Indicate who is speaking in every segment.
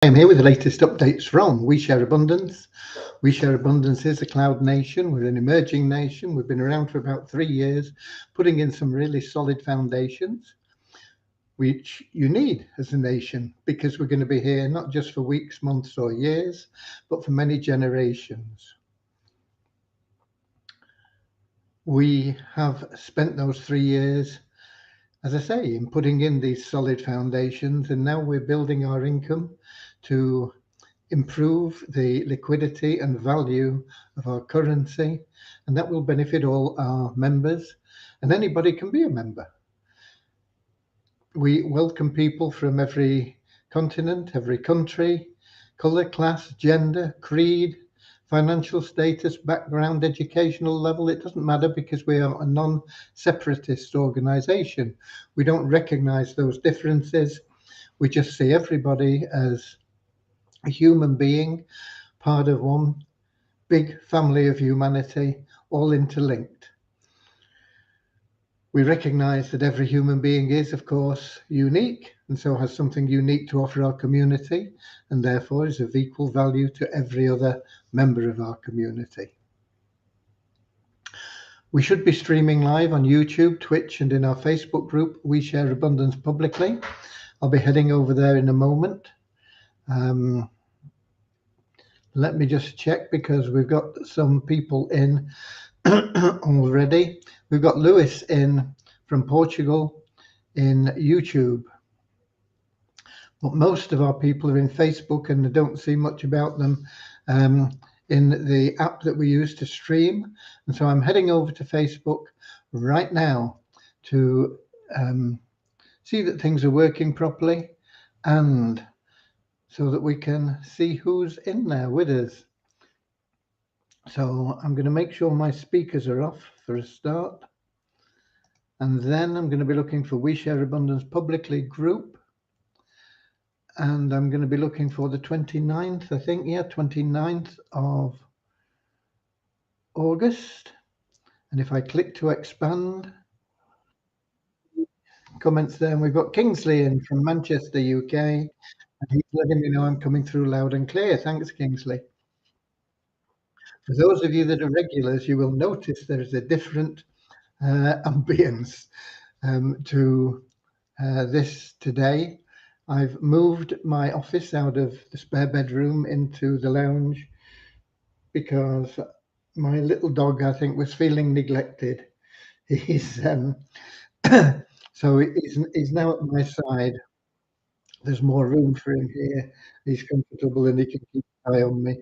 Speaker 1: I'm here with the latest updates from We Share Abundance. We Share Abundance is a cloud nation. We're an emerging nation. We've been around for about 3 years, putting in some really solid foundations, which you need as a nation, because we're going to be here not just for weeks, months, or years, but for many generations. We have spent those 3 years, as I say, in putting in these solid foundations, and now we're building our income to improve the liquidity and value of our currency, and that will benefit all our members, and anybody can be a member. We welcome people from every continent, every country, colour, class, gender, creed, financial status, background, educational level. It doesn't matter, because we are a non-separatist organisation. We don't recognise those differences. We just see everybody as a human being, part of one big family of humanity, all interlinked. We recognize that every human being is, of course, unique, and so has something unique to offer our community, and therefore is of equal value to every other member of our community. We should be streaming live on YouTube, Twitch, and in our Facebook group, We Share Abundance Publicly. I'll be heading over there in a moment. Let me just check, because we've got some people in already. We've got Lewis in from Portugal in YouTube, but most of our people are in Facebook, and I don't see much about them in the app that we use to stream. And so I'm heading over to Facebook right now to see that things are working properly, and so that we can see who's in there with us. So I'm going to make sure my speakers are off for a start. And then I'm going to be looking for We Share Abundance Publicly group. And I'm going to be looking for the 29th, I think, 29th of August. And if I click to expand, comments there, and we've got Kingsley in from Manchester, UK. And he's letting me know I'm coming through loud and clear. Thanks, Kingsley. For those of you that are regulars, you will notice there is a different ambience to this today. I've moved my office out of the spare bedroom into the lounge, because my little dog, I think, was feeling neglected. He's so he's now at my side. There's more room for him here. He's comfortable, and he can keep an eye on me.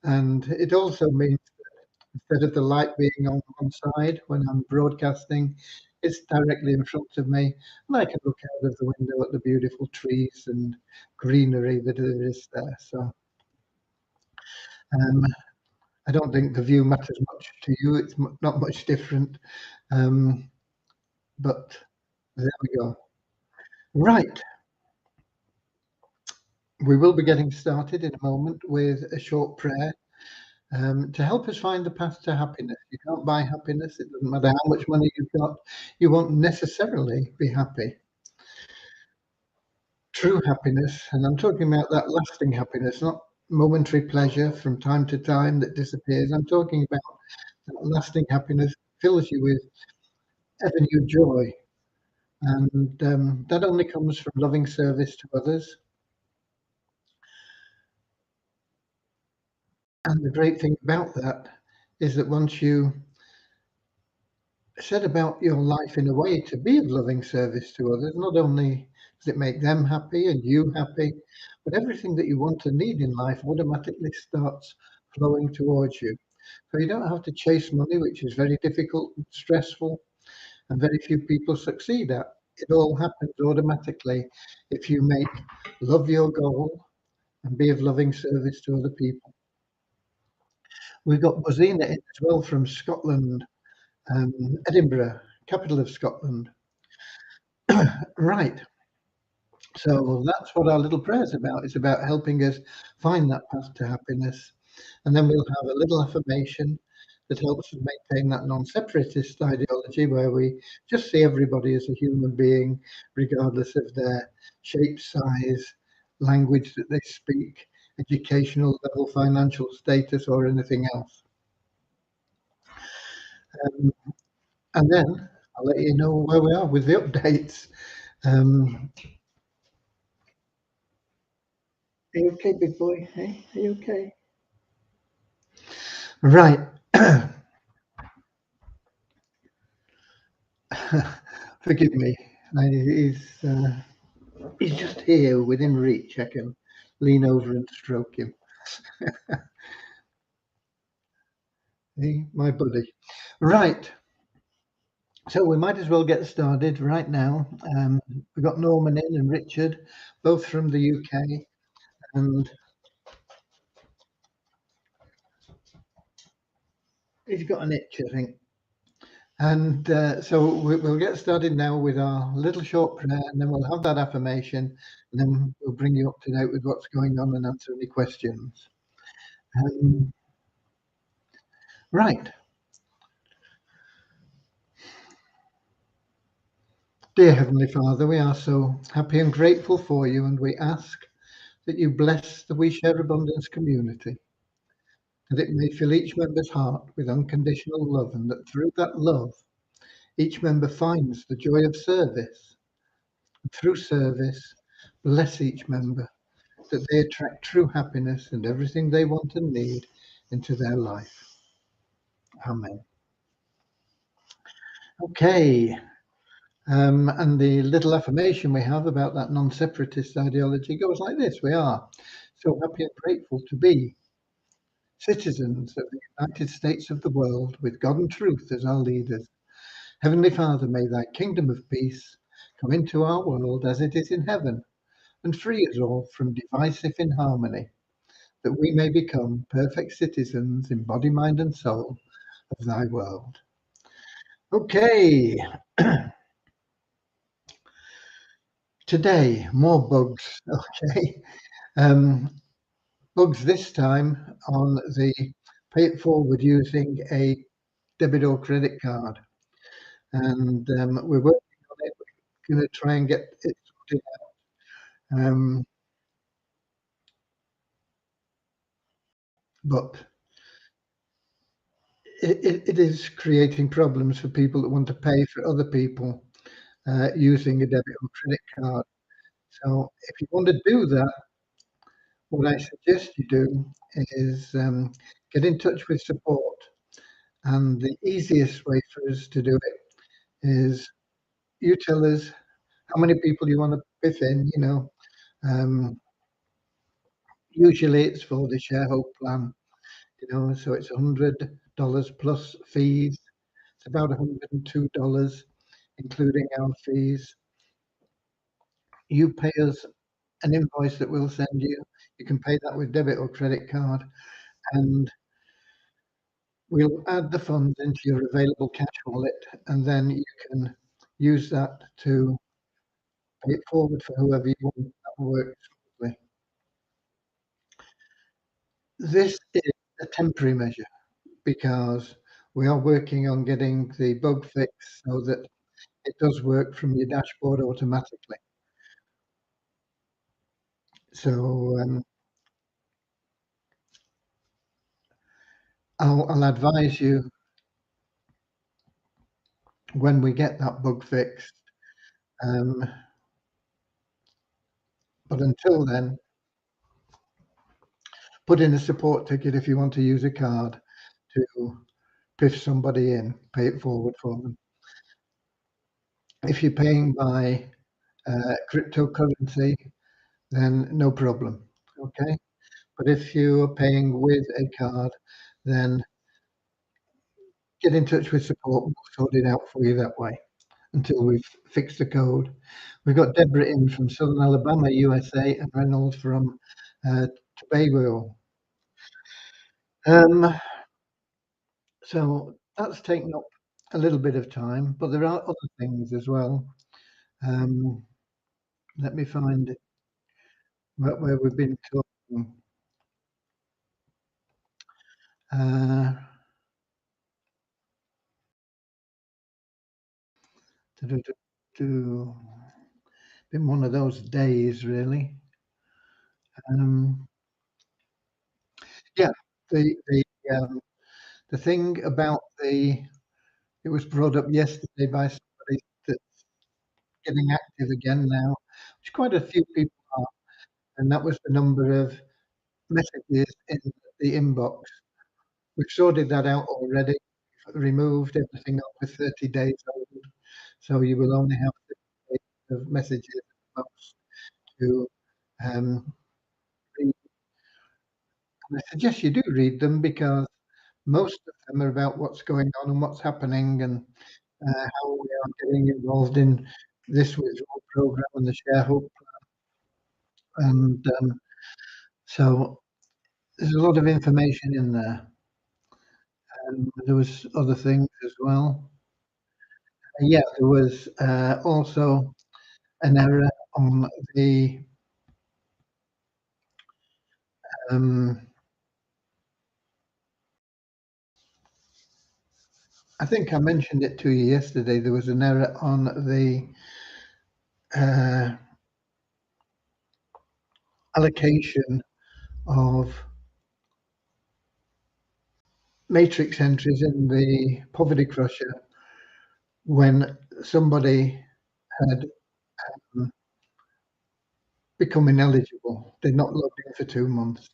Speaker 1: And it also means that instead of the light being on one side when I'm broadcasting, it's directly in front of me, and I can look out of the window at the beautiful trees and greenery that there is there. So I don't think the view matters much to you. It's not much different, but there we go. Right. We will be getting started in a moment with a short prayer to help us find the path to happiness. You can't buy happiness. It doesn't matter how much money you've got. You won't necessarily be happy. True happiness, and I'm talking about that lasting happiness, not momentary pleasure from time to time that disappears. I'm talking about that lasting happiness fills you with ever new joy, and that only comes from loving service to others. And the great thing about that is that once you set about your life in a way to be of loving service to others, not only does it make them happy and you happy, but everything that you want and need in life automatically starts flowing towards you. So you don't have to chase money, which is very difficult and stressful, and very few people succeed at. It all happens automatically if you make love your goal and be of loving service to other people. We've got Bozina in as well from Scotland, Edinburgh, capital of Scotland. Right. So that's what our little prayer is about. It's about helping us find that path to happiness. And then we'll have a little affirmation that helps us maintain that non-separatist ideology, where we just see everybody as a human being, regardless of their shape, size, language that they speak, educational level, financial status, or anything else. And then I'll let you know where we are with the updates. Are you okay, big boy? Hey, are you okay? Right. Forgive me. He's just here within reach. I can lean over and stroke him. Hey, my buddy. Right. So we might as well get started right now. We've got Norman in and Richard, both from the UK, and he's got an itch, I think. And so we'll get started now with our little short prayer, and then we'll have that affirmation, and then we'll bring you up to date with what's going on and answer any questions. Right. Dear Heavenly Father, we are so happy and grateful for you, and we ask that you bless the We Share Abundance community, that it may fill each member's heart with unconditional love, and that through that love, each member finds the joy of service. And through service, bless each member, that they attract true happiness and everything they want and need into their life. Amen. Okay. And the little affirmation we have about that non-separatist ideology goes like this. We are so happy and grateful to be citizens of the United States of the world with God and truth as our leaders. Heavenly Father, may thy kingdom of peace come into our world as it is in heaven, and free us all from divisive inharmony, that we may become perfect citizens in body, mind, and soul of thy world. Okay, today, more bugs. Okay. Bugs this time on the pay it forward using a debit or credit card. And we're working on it. We're going to try and get it sorted out. But it is creating problems for people that want to pay for other people using a debit or credit card. So if you want to do that, what I suggest you do is get in touch with support. And the easiest way for us to do it is you tell us how many people you want to biff in, usually it's for the share hope plan, so it's $100 plus fees. It's about $102, including our fees. You pay us an invoice that we'll send you. You can pay that with debit or credit card, and we'll add the funds into your available cash wallet, and then you can use that to pay it forward for whoever you want. That will work smoothly. This is a temporary measure because we are working on getting the bug fixed so that it does work from your dashboard automatically. So I'll advise you when we get that bug fixed. Um, but until then, put in a support ticket if you want to use a card to piff somebody in, pay it forward for them. If you're paying by cryptocurrency, then no problem. Okay. But if you're paying with a card, then get in touch with support. We'll sort it out for you that way until we've fixed the code. We've got Deborah in from Southern Alabama, USA, and Reynolds from Tobago. So that's taken up a little bit of time, but there are other things as well. Let me find it where we've been talking. Uh, Been one of those days, really. Um, yeah, the the um, the thing about it was brought up yesterday by somebody that's getting active again now, which quite a few people are, and that was the number of messages in the inbox. We've sorted that out already. Removed everything over 30 days old, so you will only have 30 days of messages most to read. And I suggest you do read them because most of them are about what's going on and what's happening and how we are getting involved in this withdrawal program and the shareholder. And so there's a lot of information in there. And there was other things as well. Yeah, there was also an error on the um, I think I mentioned it to you yesterday. There was an error on the uh, allocation of matrix entries in the poverty crusher when somebody had um, become ineligible. They'd not logged in for 2 months.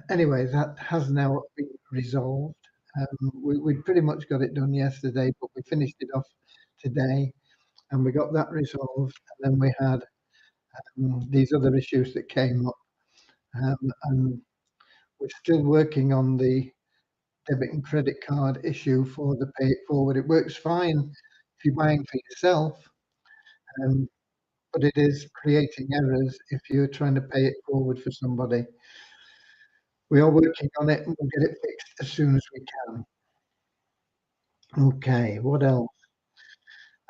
Speaker 1: Anyway, that has now been resolved. We pretty much got it done yesterday, but we finished it off today, and we got that resolved. And then we had these other issues that came up, and we're still working on the debit and credit card issue for the pay it forward. It works fine if you're buying for yourself, um, but it is creating errors if you're trying to pay it forward for somebody. We are working on it and we'll get it fixed as soon as we can. Okay, what else?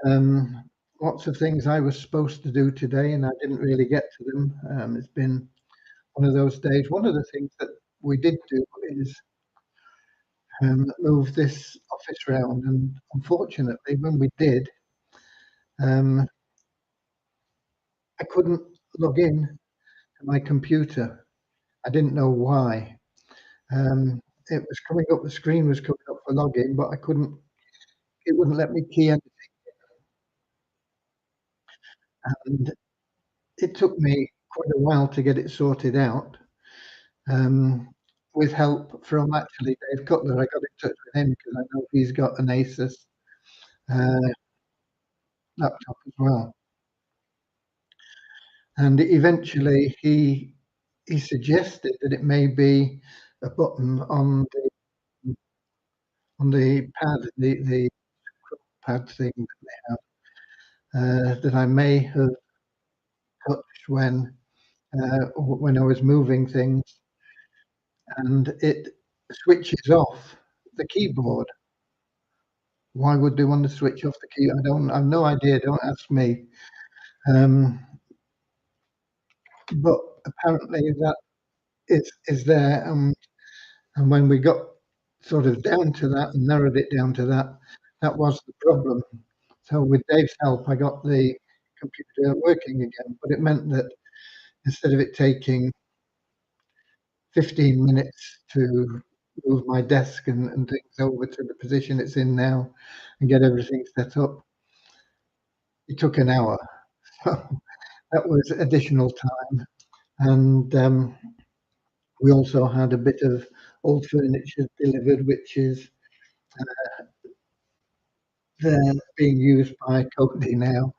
Speaker 1: Um, Lots of things I was supposed to do today and I didn't really get to them. It's been one of those days. One of the things that we did do is move this office round, and unfortunately, when we did, um, I couldn't log in to my computer. I didn't know why. It was coming up, the screen was coming up for login, but I couldn't, it wouldn't let me key anything. And it took me quite a while to get it sorted out. Um, with help from actually Dave Cutler, I got in touch with him because I know he's got an Asus uh, laptop as well. And eventually he suggested that it may be a button on the pad, the pad thing that they have, that I may have touched when I was moving things, and it switches off the keyboard. Why would they want to switch off the key? I've no idea. Don't ask me. Um, but apparently that is there. And when we got sort of down to that and narrowed it down to that, that was the problem. So with Dave's help, I got the computer working again, but it meant that instead of it taking 15 minutes to move my desk and things over to the position it's in now and get everything set up, it took an hour. So that was additional time. And we also had a bit of old furniture delivered, which is being used by Cody now.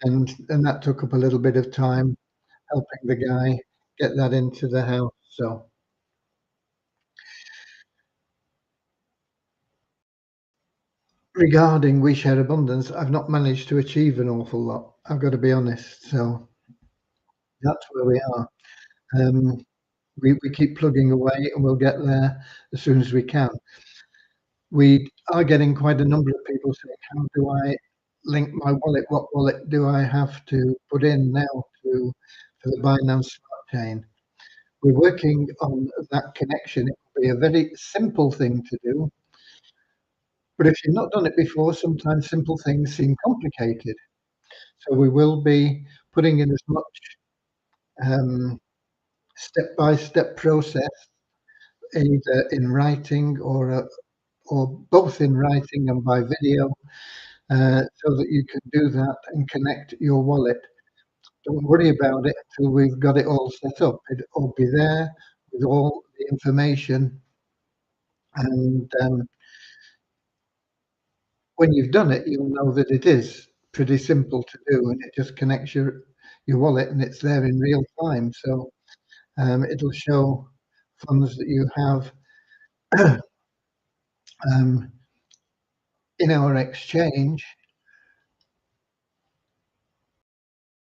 Speaker 1: And that took up a little bit of time helping the guy get that into the house. So regarding We Share Abundance, I've not managed to achieve an awful lot. I've got to be honest. So that's where we are. Um, we keep plugging away and we'll get there as soon as we can. We are getting quite a number of people saying, how do I link my wallet? What wallet do I have to put in now for the Binance Smart Chain? We're working on that connection. It will be a very simple thing to do. But if you've not done it before, sometimes simple things seem complicated. So we will be putting in as much step-by-step process, either in writing or both in writing and by video, so that you can do that and connect your wallet. Don't worry about it till we've got it all set up. It'll be there with all the information, and when you've done it, you'll know that it is pretty simple to do, and it just connects your wallet, and it's there in real time. So it'll show funds that you have um, in our exchange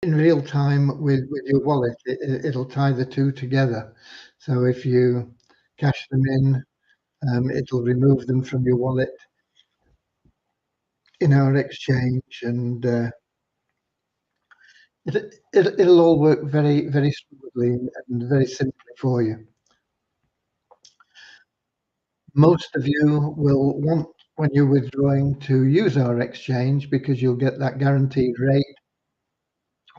Speaker 1: in real time with your wallet. It'll tie the two together. So if you cash them in, it'll remove them from your wallet in our exchange, and it'll all work very, very smoothly and very simply for you. Most of you will want, when you're withdrawing, to use our exchange because you'll get that guaranteed rate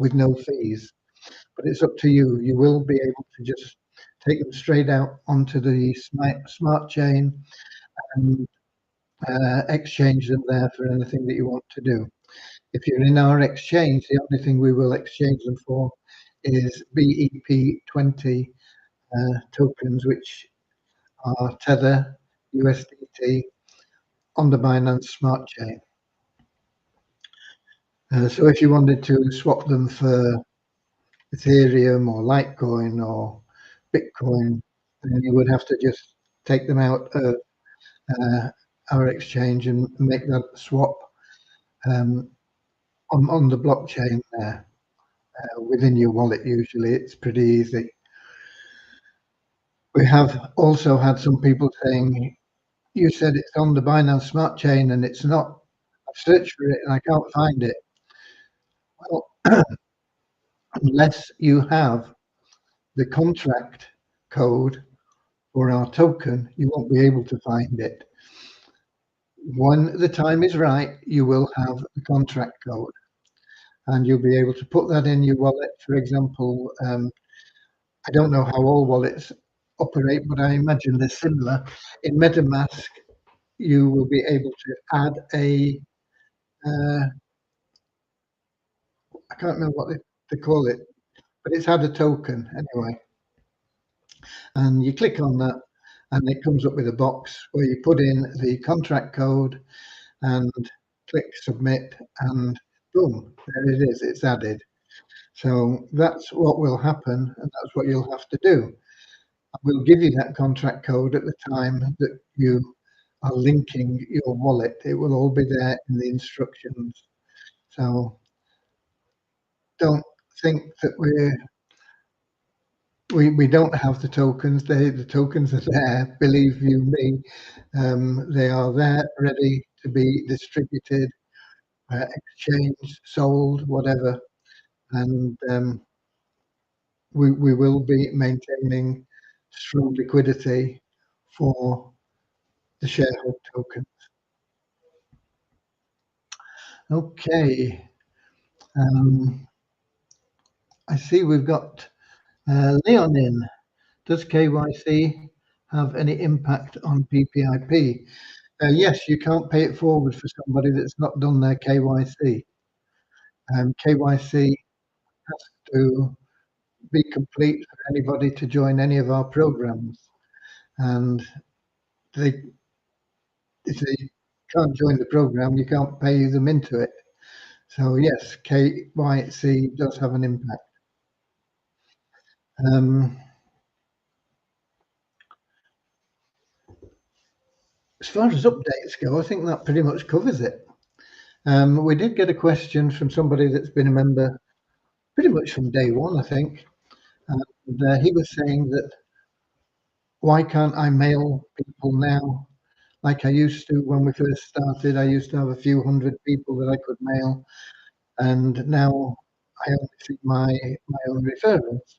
Speaker 1: with no fees. But it's up to you. You will be able to just take them straight out onto the smart chain and exchange them there for anything that you want to do. If you're in our exchange, the only thing we will exchange them for is BEP20 tokens, which are Tether USDT on the Binance Smart Chain. So if you wanted to swap them for Ethereum or Litecoin or Bitcoin, then you would have to just take them out of our exchange and make that swap on the blockchain there within your wallet. Usually, it's pretty easy. We have also had some people saying, "You said it's on the Binance Smart Chain and it's not. I've searched for it and I can't find it." Well, unless you have the contract code for our token, you won't be able to find it. When the time is right, you will have the contract code, and you'll be able to put that in your wallet. For example, I don't know how all wallets operate, but I imagine they're similar. In MetaMask, you will be able to add I can't remember what they call it, but it's had a token anyway. And you click on that, and it comes up with a box where you put in the contract code and click submit, and boom, there it is, it's added. So that's what will happen, and that's what you'll have to do. We'll give you that contract code at the time that you are linking your wallet. It will all be there in the instructions. So don't think that we don't have the tokens. The tokens are there. Believe you me, they are there, ready to be distributed, exchanged, sold, whatever. And we will be maintaining strong liquidity for the shareholder token. Okay. I see we've got Leon in. Does KYC have any impact on PPIP? Yes, you can't pay it forward for somebody that's not done their KYC. KYC has to be complete for anybody to join any of our programs. And if they can't join the program, you can't pay them into it. So yes, KYC does have an impact. As far as updates go, I think that pretty much covers it. We did get a question from somebody that's been a member pretty much from day one, I think. And he was saying that, why can't I mail people now like I used to when we first started? I used to have a few hundred people that I could mail, and now I only see my own referrals.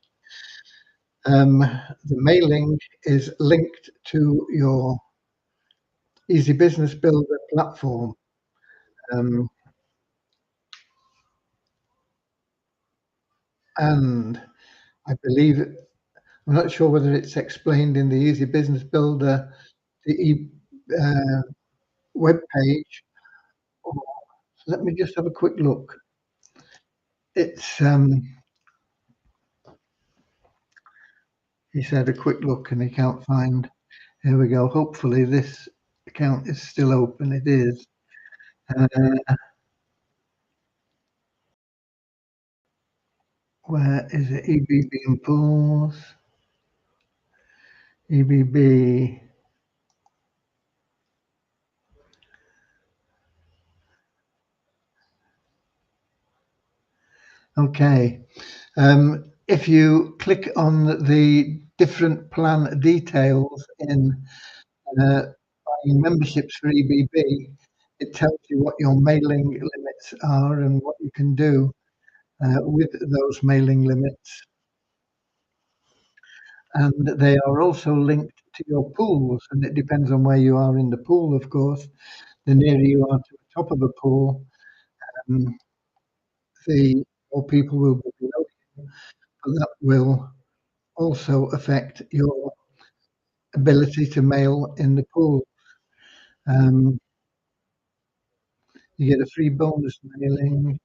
Speaker 1: The mailing is linked to your Easy Business Builder platform. And I believe I'm not sure whether it's explained in the Easy Business Builder, the web page. Or let me just have a quick look. It's he said a quick look and he can't find. Here we go. Hopefully this account is still open. It is. Where is it? EBB and pools. EBB. Okay. If you click on the different plan details in buying memberships for EBB, it tells you what your mailing limits are and what you can do with those mailing limits. And they are also linked to your pools, and it depends on where you are in the pool, of course. The nearer you are to the top of a pool, um, the more people will be below you, but that will also affect your ability to mail in the pool. Um, you get a free bonus mailing.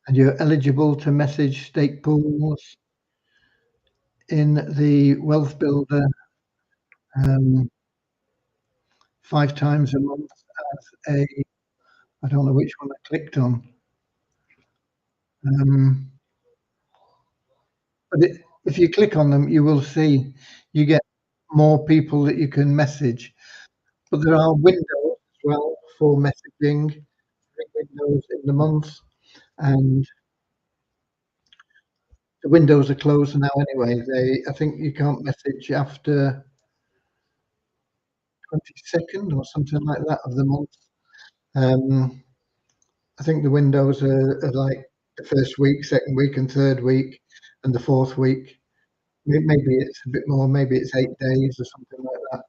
Speaker 1: And you're eligible to message stake pools in the Wealth Builder 5 times a month as a, I don't know which one I clicked on. But if you click on them, you will see you get more people that you can message. But there are windows as well for messaging, 3 windows in the month, and the windows are closed now anyway. I think you can't message after 22nd or something like that of the month. I think the windows are like the first week, second week, and third week, and the fourth week. Maybe it's a bit more. Maybe it's 8 days or something like that,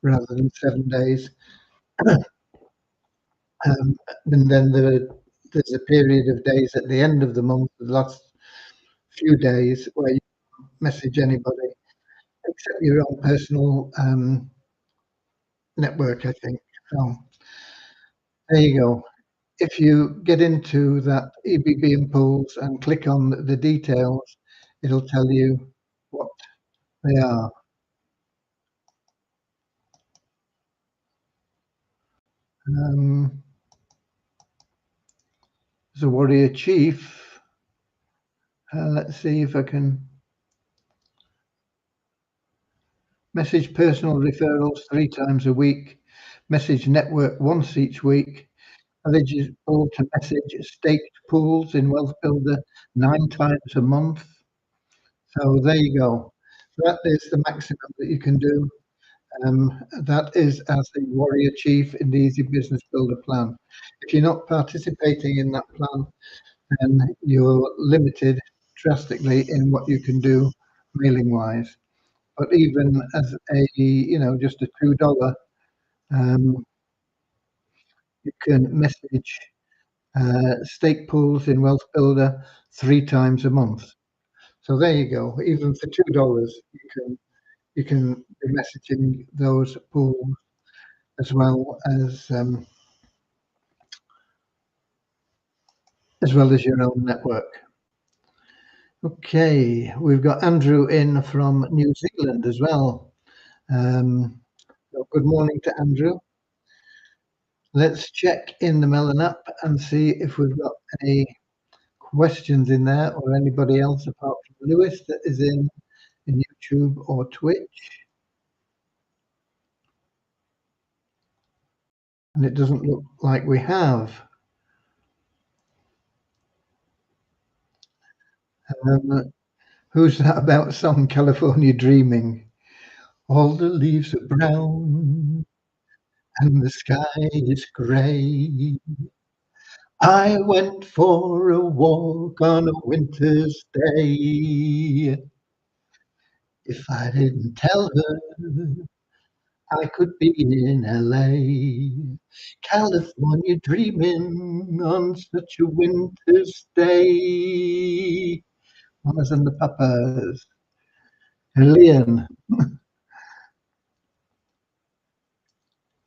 Speaker 1: rather than 7 days. And then there's a period of days at the end of the month, the last few days, where you message anybody except your own personal network, I think. So there you go. If you get into that EBB and pools and click on the details, it'll tell you what they are. There's a warrior chief. Let's see if I can message personal referrals 3 times a week, message network once each week, eligible to message staked pools in Wealth Builder 9 times a month. So there you go. That is the maximum that you can do. That is as a warrior chief in the Easy Business Builder plan. If you're not participating in that plan, then you're limited drastically in what you can do mailing wise. But even as a, just a $2, you can message stake pools in Wealth Builder 3 times a month. So there you go. Even for $2, you can be messaging those pools as well as your own network. Okay, we've got Andrew in from New Zealand as well. So good morning to Andrew. Let's check in the Melon app and see if we've got any questions in there or anybody else apart from Lewis that is in YouTube or Twitch. And it doesn't look like we have. Who's that about song California Dreaming? All the leaves are brown and the sky is grey. I went for a walk on a winter's day. If I didn't tell her I could be in LA, California, dreaming on such a winter's day. Mamas and the Papas. Leon.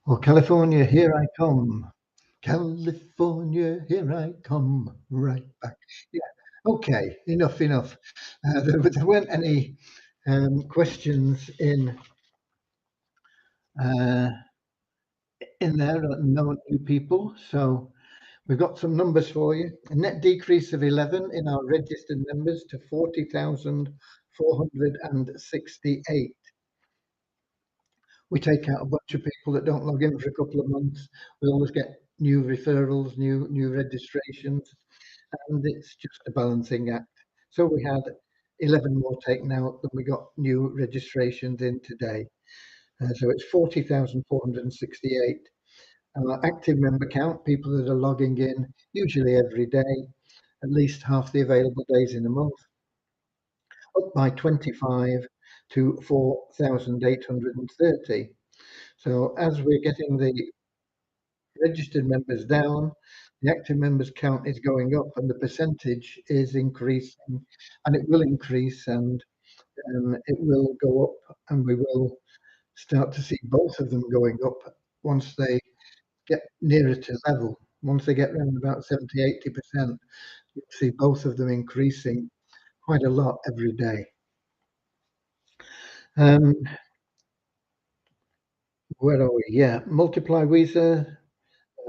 Speaker 1: Or California, here I come. California, here I come. Right back. Yeah. Okay. Enough. There weren't any questions uh, in there. No new people. So we've got some numbers for you. A net decrease of 11 in our registered members to 40,468. We take out a bunch of people that don't log in for a couple of months. We always get new referrals, new registrations, and it's just a balancing act. So we had 11 more taken out than we got new registrations in today. So it's 40,468. Our active member count, people that are logging in usually every day, at least half the available days in a month, up by 25 to 4,830. So as we're getting the registered members down, the active members count is going up and the percentage is increasing, and it will increase, and it will go up, and we will start to see both of them going up once they get nearer to level. Once they get around about 70–80%, you'll see both of them increasing quite a lot every day. Where are we? Yeah, Multiply Weezer,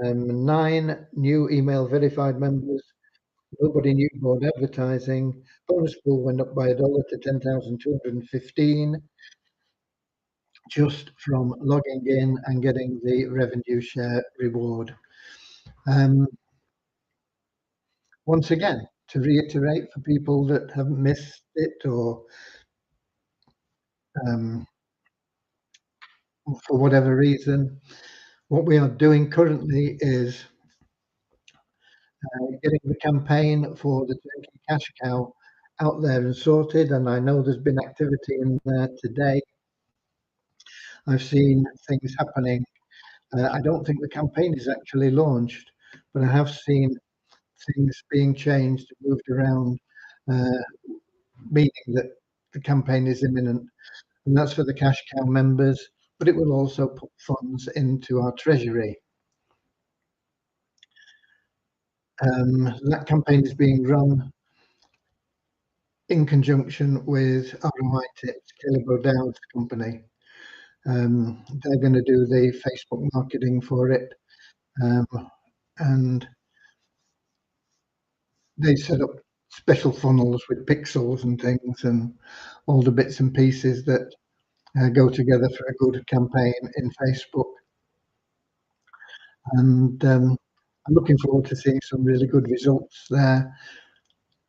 Speaker 1: 9 new email verified members. Nobody knew about advertising. Bonus pool went up by $1 to 10,215 just from logging in and getting the revenue share reward. Once again, to reiterate for people that haven't missed it or for whatever reason, what we are doing currently is getting the campaign for the Turnkey Cash Cow out there and sorted, and I know there's been activity in there today. I've seen things happening. I don't think the campaign is actually launched, but I have seen things being changed, moved around, meaning that the campaign is imminent, and that's for the Cash Cow members, but it will also put funds into our treasury. That campaign is being run in conjunction with ROI Tips, Caleb O'Dowd's company. They're going to do the Facebook marketing for it, and they set up special funnels with pixels and things and all the bits and pieces that go together for a good campaign in Facebook. And I'm looking forward to seeing some really good results there.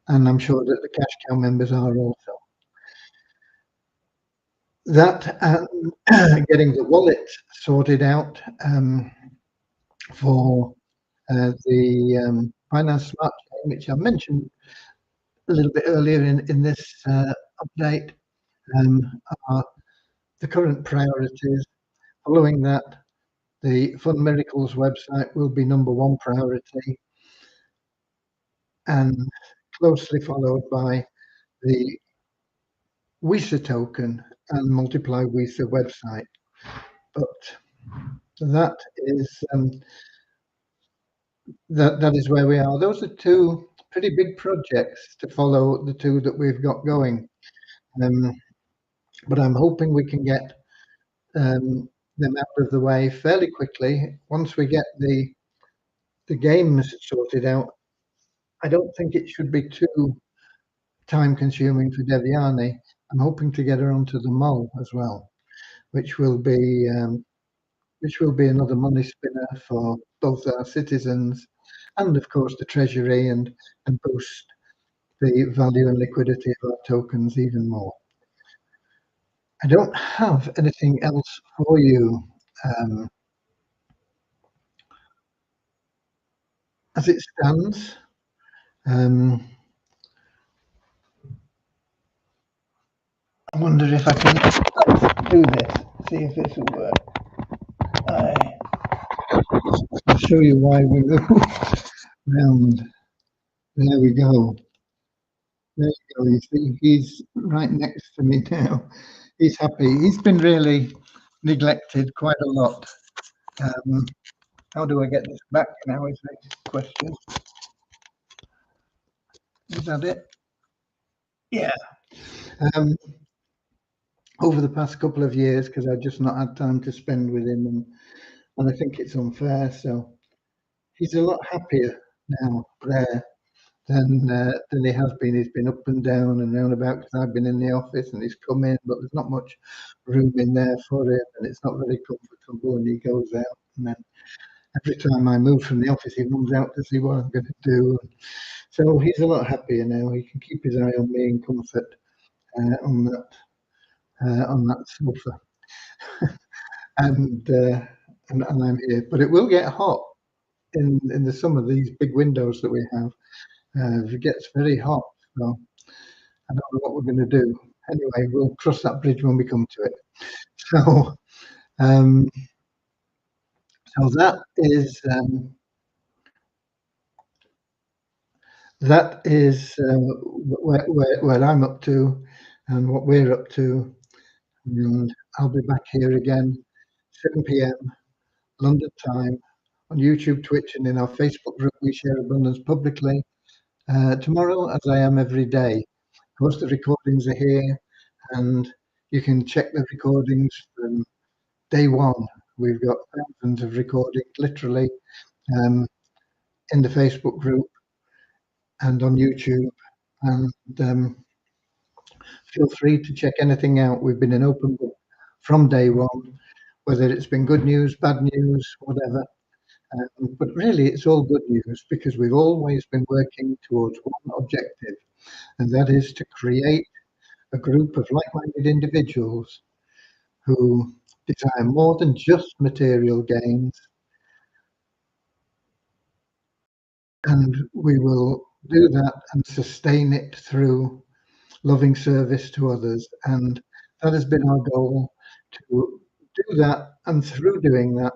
Speaker 1: And I'm sure that the Cash Cow members are also. That and getting the wallet sorted out for the Finance Smart Chain, which I mentioned a little bit earlier in this update, are the current priorities. Following that, the Fund Miracles website will be #1 priority, and closely followed by the Weezer token and Multiply Weezer website. But that is that is where we are. Those are two pretty big projects to follow the two that we've got going. But I'm hoping we can get them out of the way fairly quickly. Once we get the games sorted out, I don't think it should be too time consuming for Devyani. I'm hoping to get her onto the Mole as well, which will be another money spinner for both our citizens and of course the treasury, and boost the value and liquidity of our tokens even more. I don't have anything else for you as it stands. I wonder if I can do this, see if this will work. I'll show you why we move round. There we go. There you go. You see, he's right next to me now. He's happy. He's been really neglected quite a lot. How do I get this back now is the next question. Is that it? Yeah. Um, over the past couple of years, because I've just not had time to spend with him, and I think it's unfair. So he's a lot happier now there than he has been. He's been up and down and round about because I've been in the office and he's come in, but there's not much room in there for him, and it's not very comfortable. And he goes out, and then every time I move from the office, he runs out to see what I'm going to do. So he's a lot happier now. He can keep his eye on me in comfort on that sofa, and, uh, and I'm here. But it will get hot in the summer. These big windows that we have, it gets very hot. So I don't know what we're going to do. Anyway, we'll cross that bridge when we come to it. So, um, so that is where I'm up to, and what we're up to. And I'll be back here again, 7 p.m. London time, on YouTube, Twitch, and in our Facebook group. We share abundance publicly tomorrow, as I am every day. Of course, the recordings are here, and you can check the recordings from day one. We've got thousands of recordings, literally, in the Facebook group and on YouTube. And feel free to check anything out. We've been an open book from day one, whether it's been good news, bad news, whatever. But really, it's all good news because we've always been working towards one objective, and that is to create a group of like-minded individuals who desire more than just material gains. And we will do that and sustain it through loving service to others. And that has been our goal, to do that, and through doing that,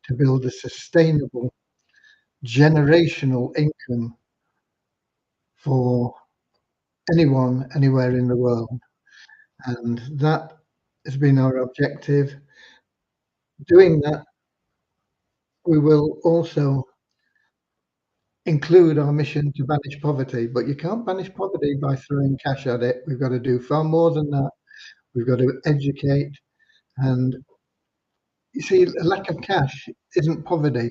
Speaker 1: to build a sustainable generational income for anyone, anywhere in the world. And that has been our objective. Doing that, we will also include our mission to banish poverty, but you can't banish poverty by throwing cash at it. We've got to do far more than that. We've got to educate. And you see, a lack of cash isn't poverty.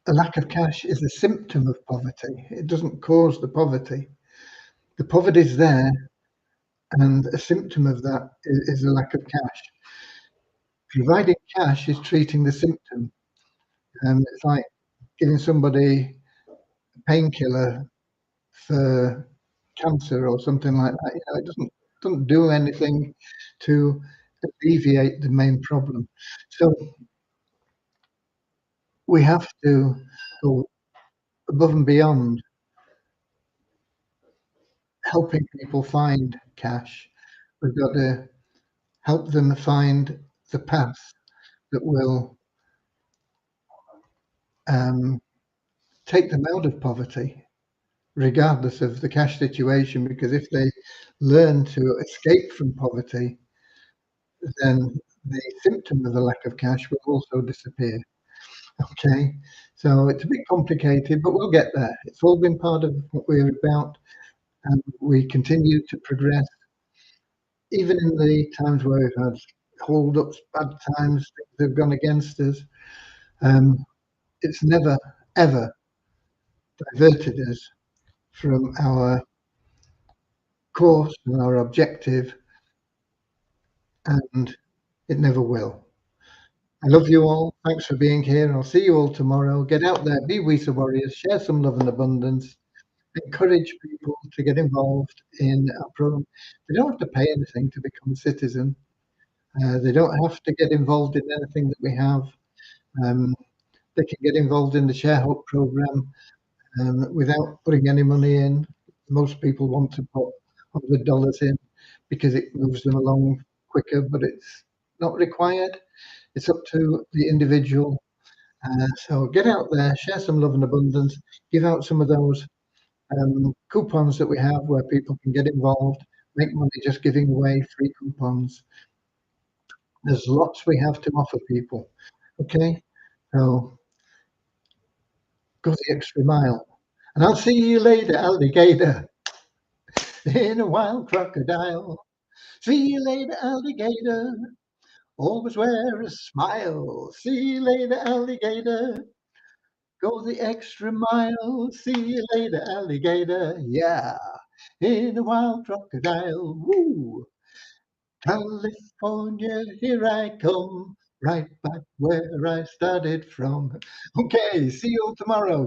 Speaker 1: A lack of cash is a symptom of poverty. It doesn't cause the poverty. The poverty is there, and a symptom of that is a lack of cash. Providing cash is treating the symptom. It's like giving somebody a painkiller for cancer or something like that. It doesn't do anything to alleviate the main problem. So we have to go above and beyond helping people find cash. We've got to help them find the path that will take them out of poverty, regardless of the cash situation. Because if they learn to escape from poverty, then the symptom of the lack of cash will also disappear. Okay, so it's a bit complicated, but we'll get there. It's all been part of what we're about, and we continue to progress, even in the times where we've had hold-ups, bad times, things have gone against us. It's never, ever diverted us from our course and our objective, and it never will. I love you all. Thanks for being here, and I'll see you all tomorrow. Get out there, be WISA warriors, share some love and abundance, encourage people to get involved in our program. They don't have to pay anything to become a citizen. They don't have to get involved in anything that we have. They can get involved in the Share Hope program without putting any money in. Most people want to put $100 in because it moves them along quicker, but it's not required. It's up to the individual. So get out there, share some love and abundance, give out some of those coupons that we have where people can get involved, make money just giving away free coupons. There's lots we have to offer people. Okay, so go the extra mile. And I'll see you later, alligator, in a wild crocodile. See you later, alligator. Always wear a smile. See you later, alligator. Go the extra mile. See you later, alligator. Yeah, in a wild crocodile. Woo! California, here I come. Right back where I started from. Okay, see you tomorrow.